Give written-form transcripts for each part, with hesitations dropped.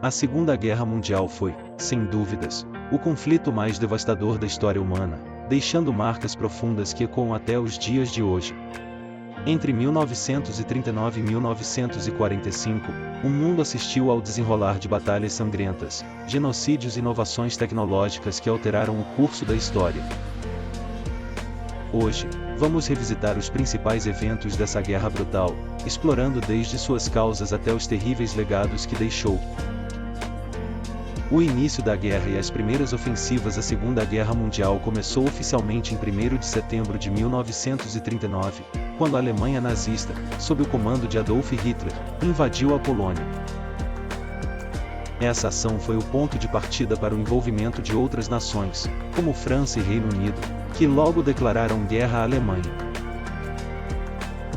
A Segunda Guerra Mundial foi, sem dúvidas, o conflito mais devastador da história humana, deixando marcas profundas que ecoam até os dias de hoje. Entre 1939 e 1945, o mundo assistiu ao desenrolar de batalhas sangrentas, genocídios e inovações tecnológicas que alteraram o curso da história. Hoje, vamos revisitar os principais eventos dessa guerra brutal, explorando desde suas causas até os terríveis legados que deixou. O início da guerra e as primeiras ofensivas. A Segunda Guerra Mundial começou oficialmente em 1º de setembro de 1939, quando a Alemanha nazista, sob o comando de Adolf Hitler, invadiu a Polônia. Essa ação foi o ponto de partida para o envolvimento de outras nações, como França e Reino Unido, que logo declararam guerra à Alemanha.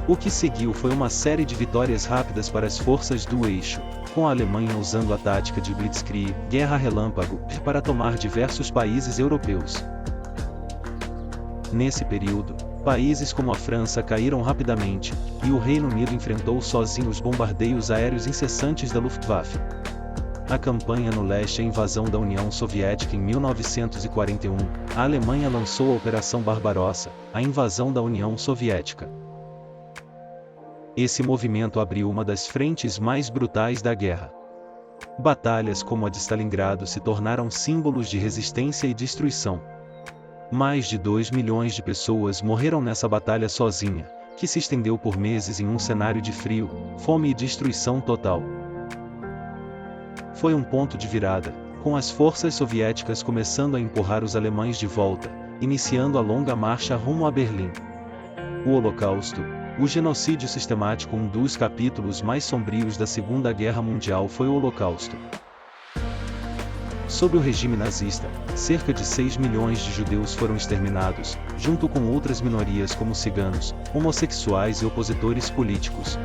O que seguiu foi uma série de vitórias rápidas para as forças do eixo, com a Alemanha usando a tática de Blitzkrieg, guerra relâmpago, para tomar diversos países europeus. Nesse período, países como a França caíram rapidamente, e o Reino Unido enfrentou sozinho os bombardeios aéreos incessantes da Luftwaffe. A campanha no leste e a invasão da União Soviética em 1941, a Alemanha lançou a Operação Barbarossa, a invasão da União Soviética. Esse movimento abriu uma das frentes mais brutais da guerra. Batalhas como a de Stalingrado se tornaram símbolos de resistência e destruição. Mais de 2 milhões de pessoas morreram nessa batalha sozinha, que se estendeu por meses em um cenário de frio, fome e destruição total. Foi um ponto de virada, com as forças soviéticas começando a empurrar os alemães de volta, iniciando a longa marcha rumo a Berlim. O Holocausto, o genocídio sistemático. Um dos capítulos mais sombrios da Segunda Guerra Mundial foi o Holocausto. Sob o regime nazista, cerca de 6 milhões de judeus foram exterminados, junto com outras minorias como ciganos, homossexuais e opositores políticos.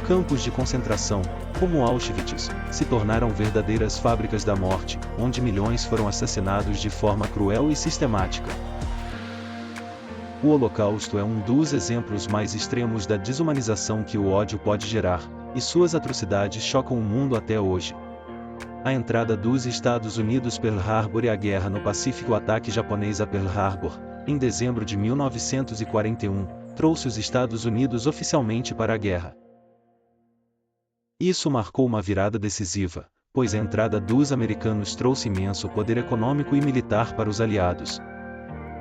Campos de concentração, como Auschwitz, se tornaram verdadeiras fábricas da morte, onde milhões foram assassinados de forma cruel e sistemática. O Holocausto é um dos exemplos mais extremos da desumanização que o ódio pode gerar, e suas atrocidades chocam o mundo até hoje. A entrada dos Estados Unidos Pearl Harbor e a guerra no Pacífico. O ataque japonês a Pearl Harbor, em dezembro de 1941, trouxe os Estados Unidos oficialmente para a guerra. Isso marcou uma virada decisiva, pois a entrada dos americanos trouxe imenso poder econômico e militar para os aliados.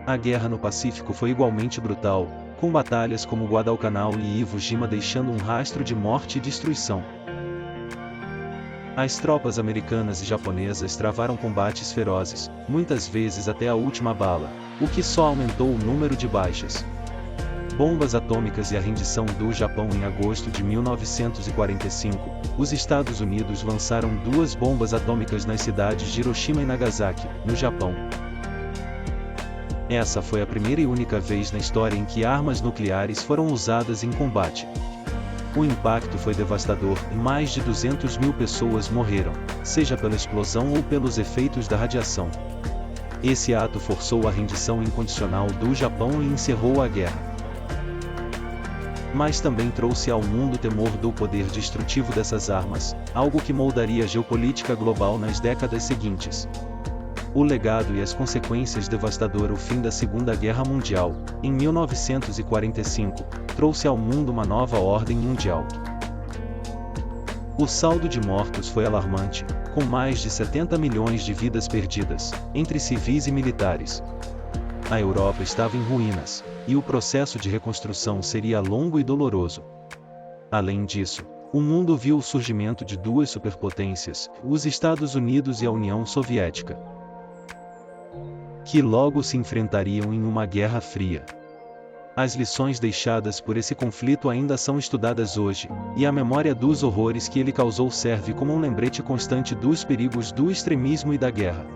A guerra no Pacífico foi igualmente brutal, com batalhas como Guadalcanal e Iwo Jima deixando um rastro de morte e destruição. As tropas americanas e japonesas travaram combates ferozes, muitas vezes até a última bala, o que só aumentou o número de baixas. Bombas atômicas e a rendição do Japão. Em agosto de 1945, os Estados Unidos lançaram 2 bombas atômicas nas cidades de Hiroshima e Nagasaki, no Japão. Essa foi a primeira e única vez na história em que armas nucleares foram usadas em combate. O impacto foi devastador e mais de 200 mil pessoas morreram, seja pela explosão ou pelos efeitos da radiação. Esse ato forçou a rendição incondicional do Japão e encerrou a guerra. Mas também trouxe ao mundo o temor do poder destrutivo dessas armas, algo que moldaria a geopolítica global nas décadas seguintes. O legado e as consequências devastadoras. O fim da Segunda Guerra Mundial, em 1945, trouxe ao mundo uma nova ordem mundial. O saldo de mortos foi alarmante, com mais de 70 milhões de vidas perdidas, entre civis e militares. A Europa estava em ruínas, e o processo de reconstrução seria longo e doloroso. Além disso, o mundo viu o surgimento de 2 superpotências, os Estados Unidos e a União Soviética, que logo se enfrentariam em uma guerra fria. As lições deixadas por esse conflito ainda são estudadas hoje, e a memória dos horrores que ele causou serve como um lembrete constante dos perigos do extremismo e da guerra.